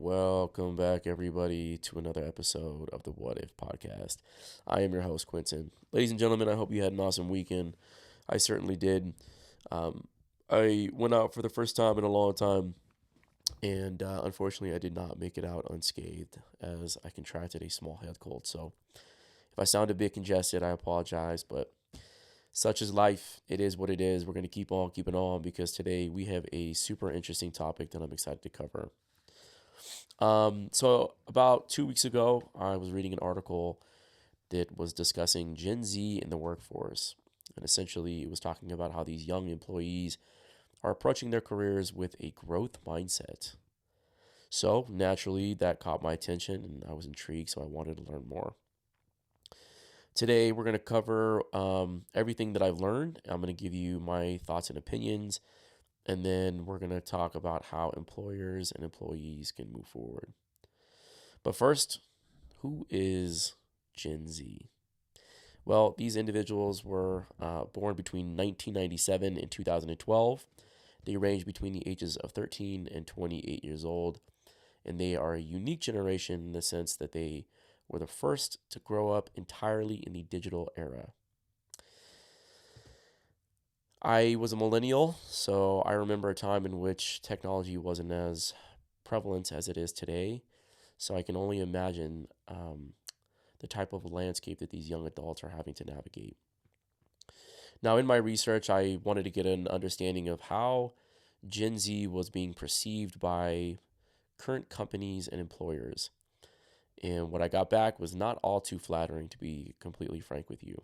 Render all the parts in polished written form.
Welcome back, everybody, to another episode of the What If podcast. I am your host, Quentin. Ladies and gentlemen, I hope you had an awesome weekend. I certainly did. Um, I went out for the first time in a long time, and unfortunately, I did not make it out unscathed as I contracted a small head cold. So, if I sound a bit congested, I apologize, but such is life. It is what it is. We're going to keep on keeping on because today we have a super interesting topic that I'm excited to cover. So about 2 weeks ago, I was reading an article that was discussing Gen Z in the workforce. And essentially, it was talking about how these young employees are approaching their careers with a growth mindset. So naturally, that caught my attention and I was intrigued, so I wanted to learn more. Today, we're going to cover everything that I've learned. I'm going to give you my thoughts and opinions, and then we're going to talk about how employers and employees can move forward. But first, who is Gen Z? Well, these individuals were born between 1997 and 2012. They range between the ages of 13 and 28 years old, and they are a unique generation in the sense that they were the first to grow up entirely in the digital era. I was a millennial, so I remember a time in which technology wasn't as prevalent as it is today. So I can only imagine the type of landscape that these young adults are having to navigate. Now, in my research, I wanted to get an understanding of how Gen Z was being perceived by current companies and employers. And what I got back was not all too flattering, to be completely frank with you.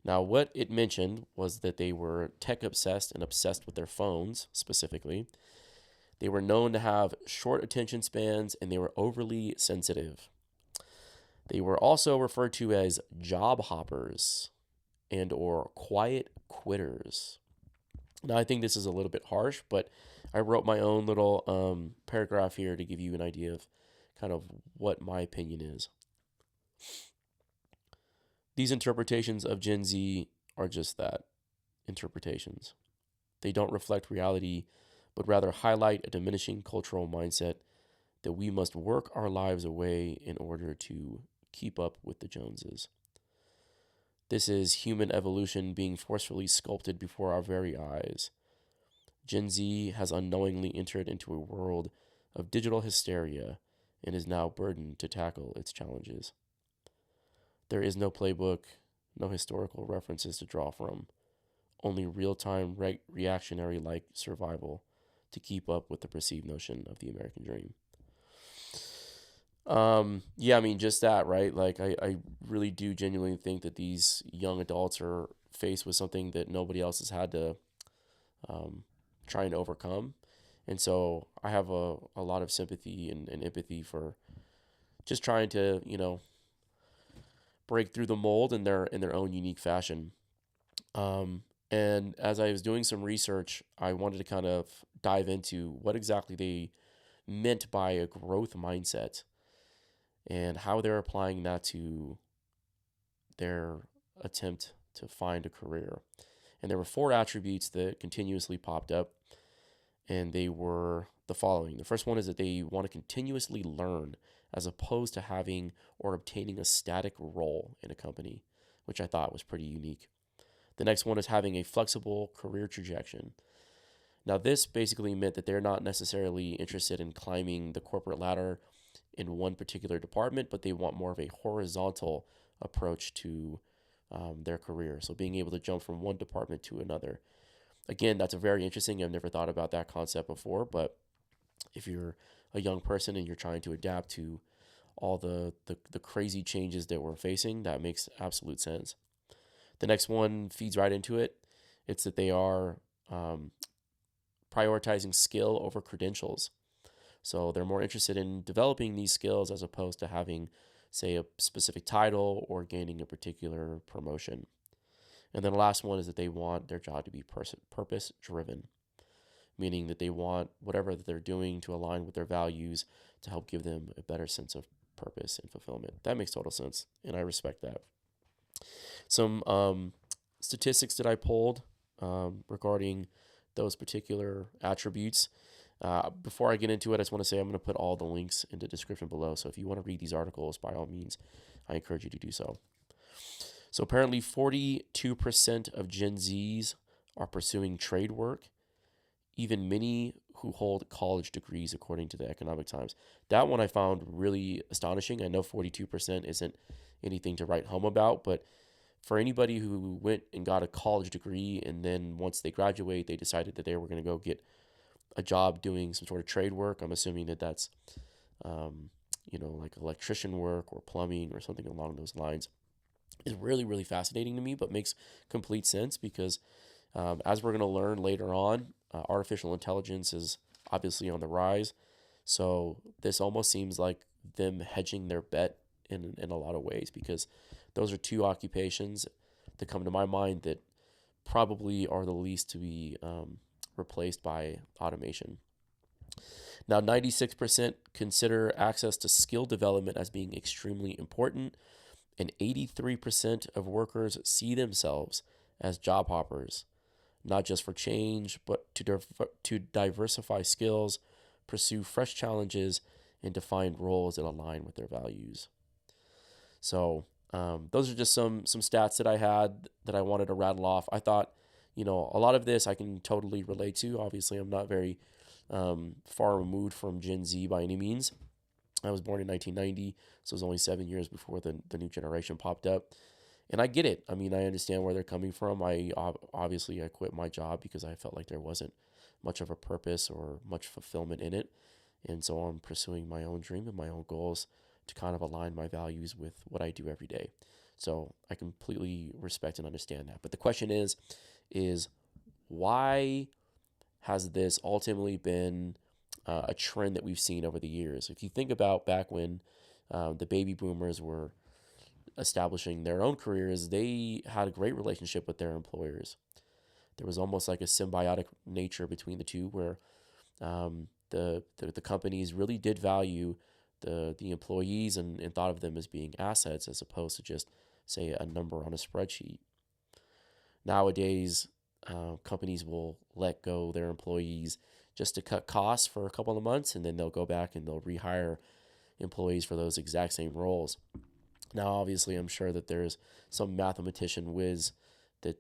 Now, what it mentioned was that they were tech obsessed and obsessed with their phones specifically. They were known to have short attention spans and they were overly sensitive. They were also referred to as job hoppers and or quiet quitters. Now, I think this is a little bit harsh, but I wrote my own little paragraph here to give you an idea of kind of what my opinion is. These interpretations of Gen Z are just that, interpretations. They don't reflect reality, but rather highlight a diminishing cultural mindset that we must work our lives away in order to keep up with the Joneses. This is human evolution being forcefully sculpted before our very eyes. Gen Z has unknowingly entered into a world of digital hysteria and is now burdened to tackle its challenges. There is no playbook, no historical references to draw from, only real-time reactionary like survival to keep up with the perceived notion of the American dream. Just that, right? Like, I really do genuinely think that these young adults are faced with something that nobody else has had to try and overcome. And so I have a lot of sympathy and empathy for just trying to, break through the mold in their own unique fashion. And as I was doing some research, I wanted to kind of dive into what exactly they meant by a growth mindset and how they're applying that to their attempt to find a career. And there were 4 attributes that continuously popped up, and they were the following. The first one is that they want to continuously learn as opposed to having or obtaining a static role in a company, which I thought was pretty unique. The next one is having a flexible career trajectory. Now, this basically meant that they're not necessarily interested in climbing the corporate ladder in one particular department, but they want more of a horizontal approach to their career. So being able to jump from one department to another. Again, that's a very interesting. I've never thought about that concept before, but if you're a young person and you're trying to adapt to all the crazy changes that we're facing, that makes absolute sense. The next one feeds right into it. It's that they are prioritizing skill over credentials. So they're more interested in developing these skills as opposed to having, say, a specific title or gaining a particular promotion. And then the last one is that they want their job to be purpose driven, meaning that they want whatever that they're doing to align with their values to help give them a better sense of purpose and fulfillment. That makes total sense, and I respect that. Some statistics that I pulled regarding those particular attributes. Before I get into it, I just want to say I'm going to put all the links in the description below. So if you want to read these articles, by all means, I encourage you to do so. So apparently, 42% of Gen Zs are pursuing trade work, even many who hold college degrees, according to the Economic Times. That one I found really astonishing. I know 42% isn't anything to write home about, but for anybody who went and got a college degree and then once they graduate, they decided that they were going to go get a job doing some sort of trade work, I'm assuming that that's, um, like electrician work or plumbing or something along those lines, is really, really fascinating to me, but makes complete sense because as we're going to learn later on, artificial intelligence is obviously on the rise. So this almost seems like them hedging their bet in a lot of ways because those are two occupations that come to my mind that probably are the least to be replaced by automation. Now, 96% consider access to skill development as being extremely important, and 83% of workers see themselves as job hoppers, not just for change, but to diversify skills, pursue fresh challenges, and to find roles that align with their values. So those are just some stats that I had that I wanted to rattle off. I thought, a lot of this I can totally relate to. Obviously, I'm not very far removed from Gen Z by any means. I was born in 1990, so it was only 7 years before the new generation popped up. And I get it. I mean, I understand where they're coming from. I quit my job because I felt like there wasn't much of a purpose or much fulfillment in it. And so I'm pursuing my own dream and my own goals to kind of align my values with what I do every day. So I completely respect and understand that. But the question is why has this ultimately been a trend that we've seen over the years? If you think about back when the baby boomers were establishing their own careers, they had a great relationship with their employers. There was almost like a symbiotic nature between the two, where the companies really did value the employees and thought of them as being assets as opposed to just say a number on a spreadsheet. Nowadays, companies will let go their employees just to cut costs for a couple of months, and then they'll go back and they'll rehire employees for those exact same roles. Now, obviously, I'm sure that there's some mathematician whiz that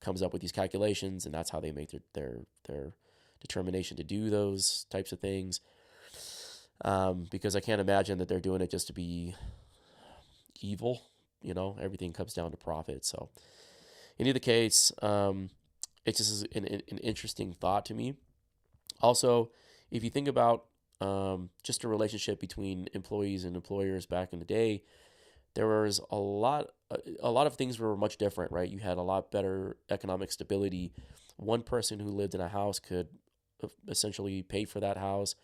comes up with these calculations, and that's how they make their determination to do those types of things. Because I can't imagine that they're doing it just to be evil. Everything comes down to profit. So, in either case, it just is an interesting thought to me. Also, if you think about just a relationship between employees and employers back in the day, there was a lot of things were much different, right? You had a lot better economic stability. One person who lived in a house could essentially pay for that house,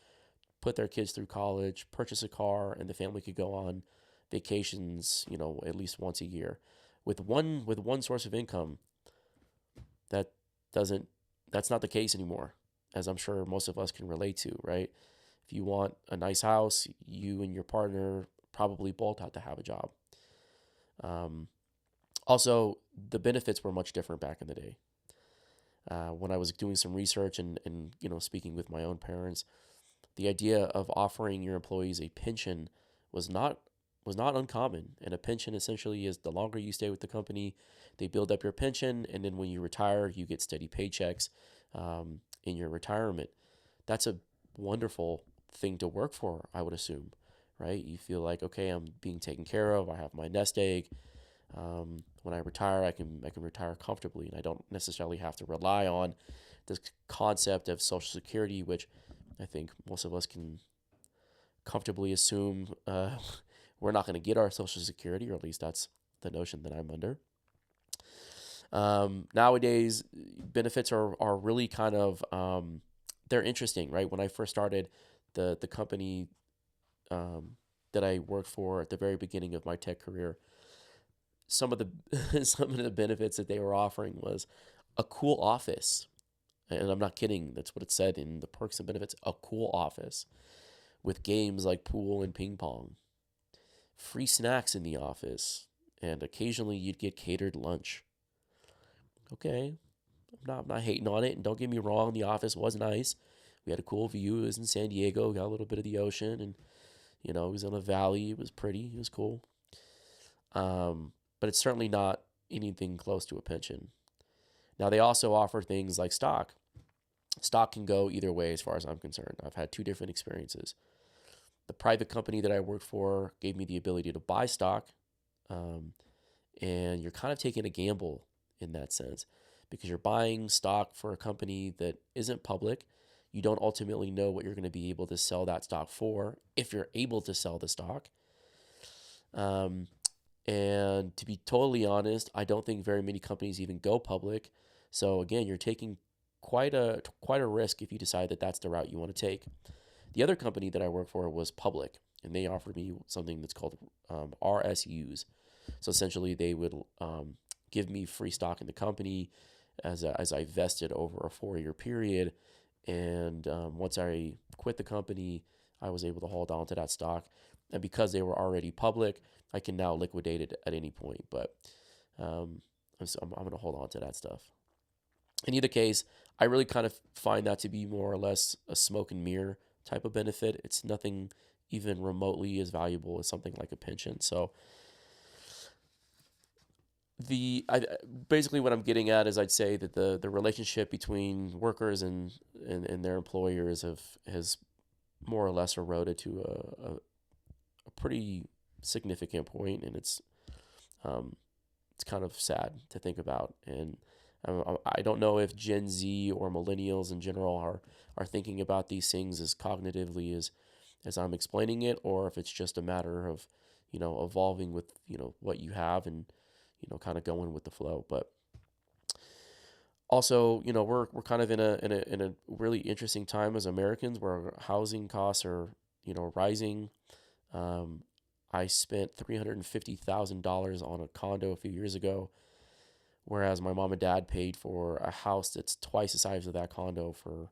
put their kids through college, purchase a car, and the family could go on vacations, at least once a year. With one source of income, that doesn't that's not the case anymore, as I'm sure most of us can relate to, right? If you want a nice house, you and your partner probably both have to have a job. Um, Also, the benefits were much different back in the day. When I was doing some research and speaking with my own parents, the idea of offering your employees a pension was not was not uncommon. And a pension essentially is the longer you stay with the company, they build up your pension, and then when you retire, you get steady paychecks in your retirement. That's a wonderful thing to work for, I would assume, right? You feel like, okay, I'm being taken care of. I have my nest egg. When I retire, I can retire comfortably, and I don't necessarily have to rely on this concept of Social Security, which I think most of us can comfortably assume we're not going to get our Social Security, or at least that's the notion that I'm under. Nowadays, benefits are really kind of they're interesting, right? When I first started the company um, that I worked for at the very beginning of my tech career, some of the some of the benefits that they were offering was a cool office, and I'm not kidding. That's what it said in the perks and benefits: a cool office with games like pool and ping pong, free snacks in the office, and occasionally you'd get catered lunch. Okay, I'm not hating on it, and don't get me wrong, the office was nice, We had a cool view. It was in San Diego, got a little bit of the ocean, and it was in a valley. It was pretty. It was cool. But it's certainly not anything close to a pension. Now, they also offer things like stock. Stock can go either way as far as I'm concerned. I've had two different experiences. The private company that I worked for gave me the ability to buy stock, and you're kind of taking a gamble in that sense because you're buying stock for a company that isn't public. You don't ultimately know what you're going to be able to sell that stock for if you're able to sell the stock. And to be totally honest, I don't think very many companies even go public. So again, you're taking quite a risk if you decide that that's the route you want to take. The other company that I work for was public, and they offered me something that's called RSUs. So essentially, they would give me free stock in the company as I vested over a 4-year period. And once I quit the company, I was able to hold on to that stock. And because they were already public, I can now liquidate it at any point. But I'm going to hold on to that stuff. In either case, I really kind of find that to be more or less a smoke and mirror type of benefit. It's nothing even remotely as valuable as something like a pension. So basically what I'm getting at is I'd say that the relationship between workers and their employers has more or less eroded to a pretty significant point, and it's kind of sad to think about. And I don't know if Gen Z or millennials in general are thinking about these things as cognitively as I'm explaining it, or if it's just a matter of evolving with what you have and kind of going with the flow. But also, we're kind of in a really interesting time as Americans where housing costs are rising. I spent $350,000 on a condo a few years ago, whereas my mom and dad paid for a house that's twice the size of that condo for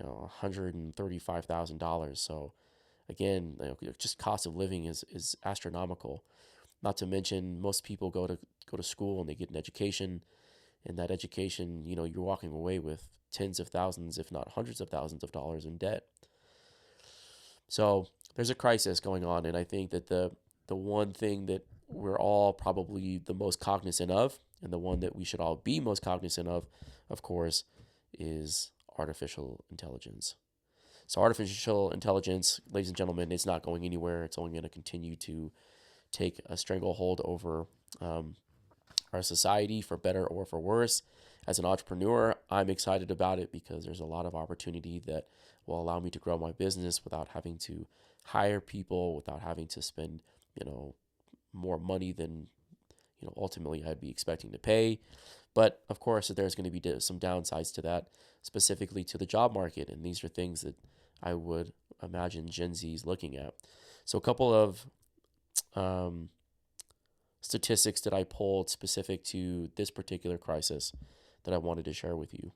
$135,000. So again, just cost of living is astronomical. Not to mention, most people go to school and they get an education, and that education, you're walking away with tens of thousands, if not hundreds of thousands of dollars in debt. So there's a crisis going on, and I think that the one thing that we're all probably the most cognizant of, and the one that we should all be most cognizant of course, is artificial intelligence. So artificial intelligence, ladies and gentlemen, it's not going anywhere. It's only going to continue to take a stranglehold over our society, for better or for worse. As an entrepreneur, I'm excited about it because there's a lot of opportunity that will allow me to grow my business without having to hire people, without having to spend, more money than, ultimately I'd be expecting to pay. But of course, there's going to be some downsides to that, specifically to the job market. And these are things that I would imagine Gen Z is looking at. So a couple of statistics that I pulled specific to this particular crisis that I wanted to share with you.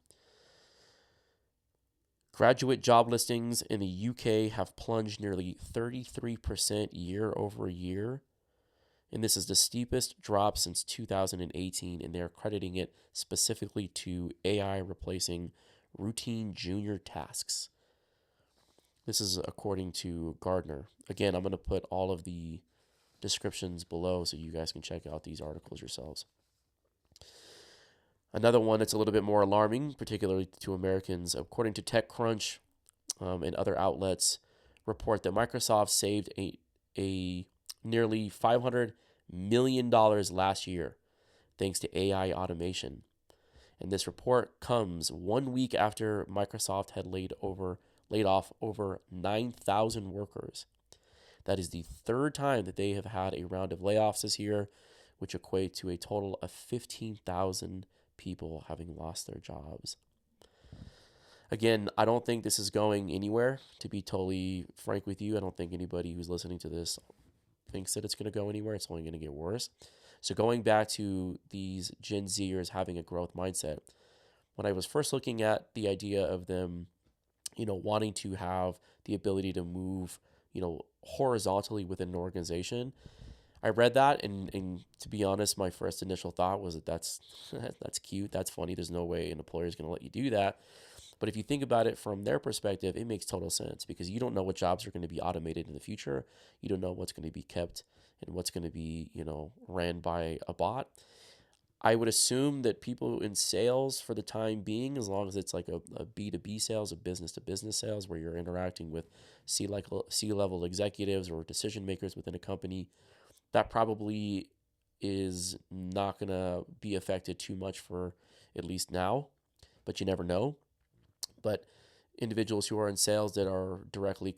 Graduate job listings in the UK have plunged nearly 33% year over year. And this is the steepest drop since 2018, and they're crediting it specifically to AI replacing routine junior tasks. This is according to Gardner. Again, I'm going to put all of the descriptions below so you guys can check out these articles yourselves. Another one that's a little bit more alarming, particularly to Americans, according to TechCrunch and other outlets, report that Microsoft saved a nearly $500 million last year thanks to AI automation. And this report comes 1 week after Microsoft had laid off over 9,000 workers. That is the third time that they have had a round of layoffs this year, which equate to a total of 15,000 people having lost their jobs. Again, I don't think this is going anywhere. To be totally frank with you, I don't think anybody who's listening to this thinks that it's going to go anywhere. It's only going to get worse. So going back to these Gen Zers having a growth mindset, when I was first looking at the idea of them, wanting to have the ability to move, horizontally within an organization, I read that, and to be honest, my first initial thought was that's cute, that's funny. There's no way an employer is going to let you do that. But if you think about it from their perspective, it makes total sense because you don't know what jobs are going to be automated in the future. You don't know what's going to be kept and what's going to be, ran by a bot. I would assume that people in sales for the time being, as long as it's like a B2B sales, a business to business sales, where you're interacting with C-level executives or decision makers within a company, that probably is not going to be affected too much for at least now, but you never know. But individuals who are in sales that are directly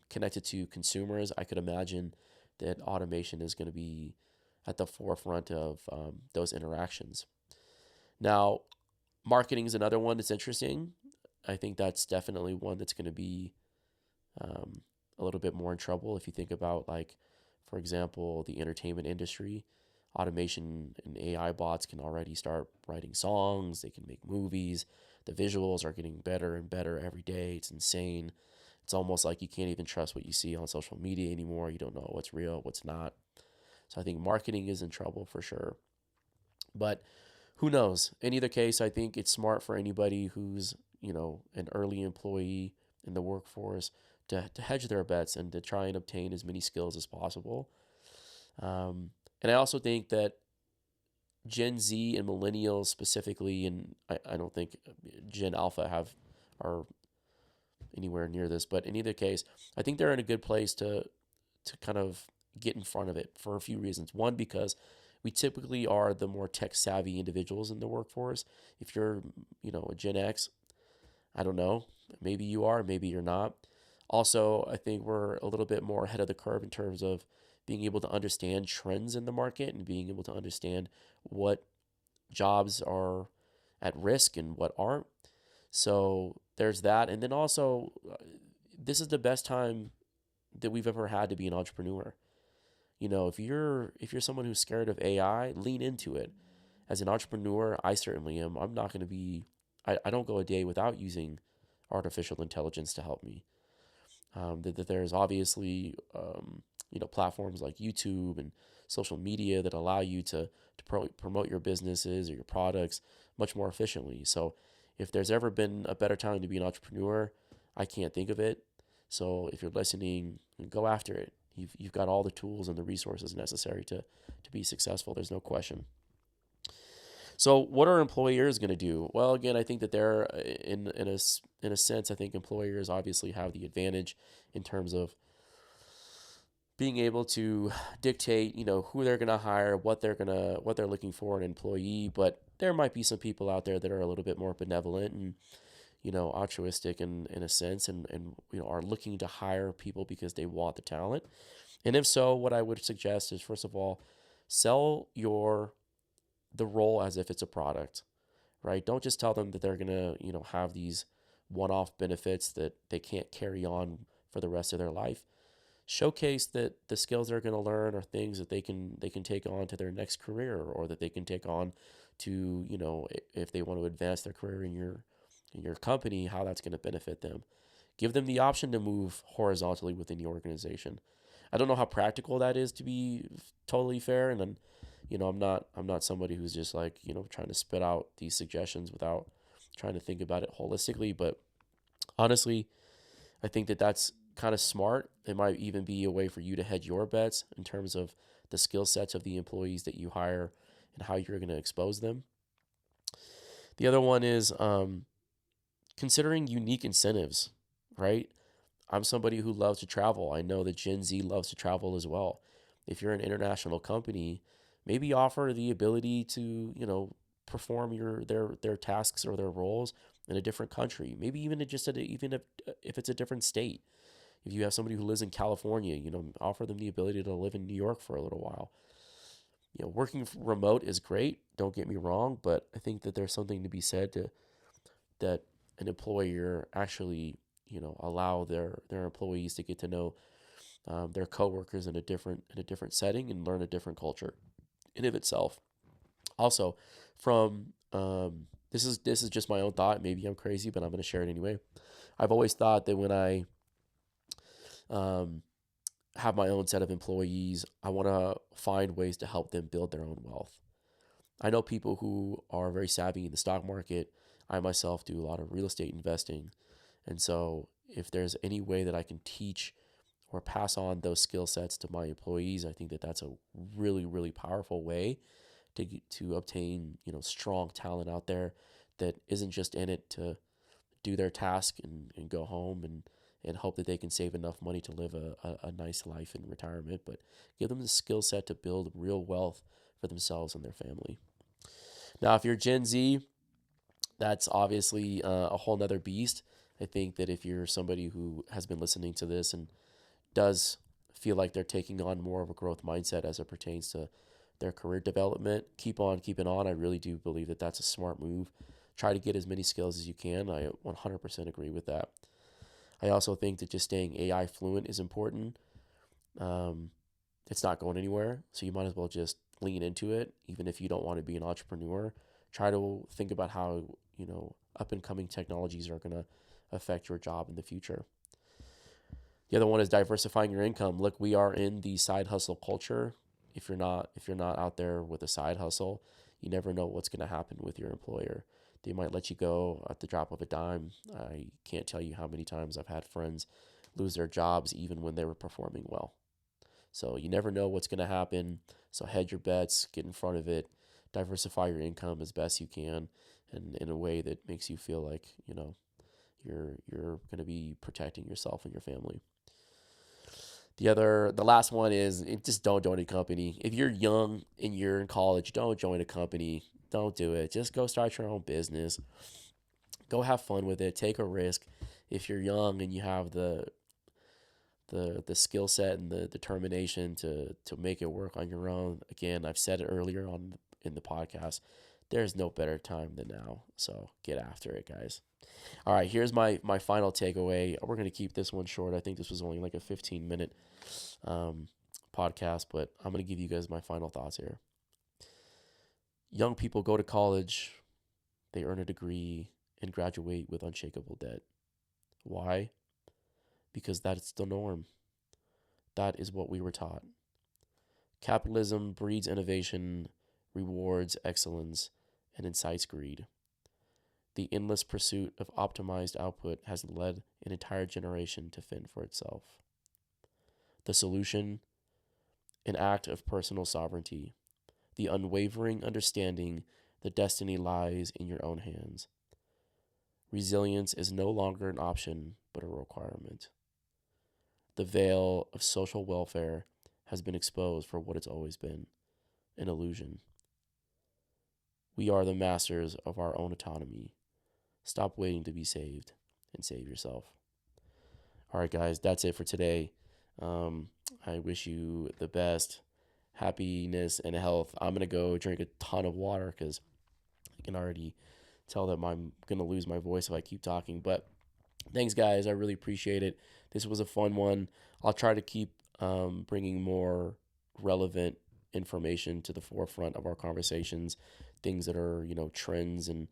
connected to consumers, I could imagine that automation is going to be at the forefront of those interactions. Now, marketing is another one that's interesting. I think that's definitely one that's going to be a little bit more in trouble if you think about, like, for example, the entertainment industry. Automation and AI bots can already start writing songs, they can make movies. The visuals are getting better and better every day. It's insane. It's almost like you can't even trust what you see on social media anymore. You don't know what's real, what's not. So I think marketing is in trouble for sure. But who knows? In either case, I think it's smart for anybody who's, an early employee in the workforce to hedge their bets and to try and obtain as many skills as possible. And I also think that Gen Z and millennials specifically, and I don't think Gen Alpha are anywhere near this, but in either case, I think they're in a good place to kind of get in front of it for a few reasons. One, because we typically are the more tech savvy individuals in the workforce. If you're, a Gen X, I don't know, maybe you are, maybe you're not. Also, I think we're a little bit more ahead of the curve in terms of being able to understand trends in the market and being able to understand what jobs are at risk and what aren't. So there's that. And then also, this is the best time that we've ever had to be an entrepreneur. If you're someone who's scared of AI, lean into it. As an entrepreneur, I certainly am. I'm not going to be. I don't go a day without using artificial intelligence to help me. That there's obviously platforms like YouTube and social media that allow you to promote your businesses or your products much more efficiently. So if there's ever been a better time to be an entrepreneur, I can't think of it. So if you're listening, go after it. You've got all the tools and the resources necessary to be successful. There's no question. So what are employers going to do? Well, again, I think that they're in a sense, I think employers obviously have the advantage in terms of being able to dictate, who they're going to hire, what they're looking for in an employee. But there might be some people out there that are a little bit more benevolent and altruistic in a sense, and are looking to hire people because they want the talent. And if so, what I would suggest is, first of all, sell the role as if it's a product, right? Don't just tell them that they're gonna have these one-off benefits that they can't carry on for the rest of their life. Showcase that the skills they're going to learn are things that they can take on to their next career, or that they can take on to if they want to advance their career in your company, how that's going to benefit them. Give them the option to move horizontally within the organization. I don't know how practical that is, to be totally fair, and then I'm not somebody who's just like trying to spit out these suggestions without trying to think about it holistically. But honestly, I think that that's kind of smart. It might even be a way for you to hedge your bets in terms of the skill sets of the employees that you hire and how you're going to expose them. The other one is considering unique incentives, right? I'm somebody who loves to travel. I know that Gen Z loves to travel as well. If you're an international company, maybe offer the ability to, perform their tasks or their roles in a different country. Maybe even even if it's a different state. If you have somebody who lives in California, offer them the ability to live in New York for a little while. Working remote is great. Don't get me wrong, but I think that there's something to be said to that an employer actually, allow their employees to get to know their coworkers in a different setting and learn a different culture in of itself. Also, from this is just my own thought. Maybe I'm crazy, but I'm going to share it anyway. I've always thought that when I have my own set of employees, I want to find ways to help them build their own wealth. I know people who are very savvy in the stock market. I myself do a lot of real estate investing. And so if there's any way that I can teach or pass on those skill sets to my employees, I think that that's a really, really powerful way to obtain, strong talent out there that isn't just in it to do their task and go home and hope that they can save enough money to live a nice life in retirement, but give them the skill set to build real wealth for themselves and their family. Now, if you're Gen Z, that's obviously a whole nother beast. I think that if you're somebody who has been listening to this and does feel like they're taking on more of a growth mindset as it pertains to their career development, keep on keeping on. I really do believe that that's a smart move. Try to get as many skills as you can. I 100% agree with that. I also think that just staying AI fluent is important. Um, it's not going anywhere, so you might as well just lean into it, even if you don't want to be an entrepreneur. Try to think about how, up and coming technologies are going to affect your job in the future. The other one is diversifying your income. Look, we are in the side hustle culture. If you're not out there with a side hustle, you never know what's going to happen with your employer. They might let you go at the drop of a dime. I can't tell you how many times I've had friends lose their jobs even when they were performing well. So you never know what's going to happen. So hedge your bets, get in front of it, diversify your income as best you can, and in a way that makes you feel like you're going to be protecting yourself and your family. The last one is just don't join a company. If you're young and you're in college, don't join a company. Don't do it. Just go start your own business. Go have fun with it. Take a risk. If you're young and you have the skill set and the determination to make it work on your own, again, I've said it earlier on in the podcast. There's no better time than now. So get after it, guys. All right, here's my final takeaway. We're going to keep this one short. I think this was only like a 15-minute podcast, but I'm going to give you guys my final thoughts here. Young people go to college, they earn a degree, and graduate with unshakable debt. Why? Because that's the norm. That is what we were taught. Capitalism breeds innovation, rewards excellence, and incites greed. The endless pursuit of optimized output has led an entire generation to fend for itself. The solution? An act of personal sovereignty, the unwavering understanding that destiny lies in your own hands. Resilience is no longer an option, but a requirement. The veil of social welfare has been exposed for what it's always been, an illusion. We are the masters of our own autonomy. Stop waiting to be saved and save yourself. All right, guys, that's it for today. I wish you the best happiness and health. I'm going to go drink a ton of water because I can already tell that I'm going to lose my voice if I keep talking. But thanks, guys. I really appreciate it. This was a fun one. I'll try to keep bringing more relevant information to the forefront of our conversations, things that are, trends and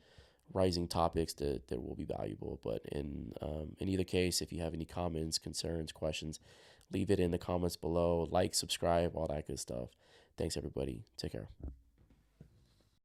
rising topics that will be valuable. But in either case, if you have any comments, concerns, questions, leave it in the comments below. Like, subscribe, all that good stuff. Thanks, everybody. Take care.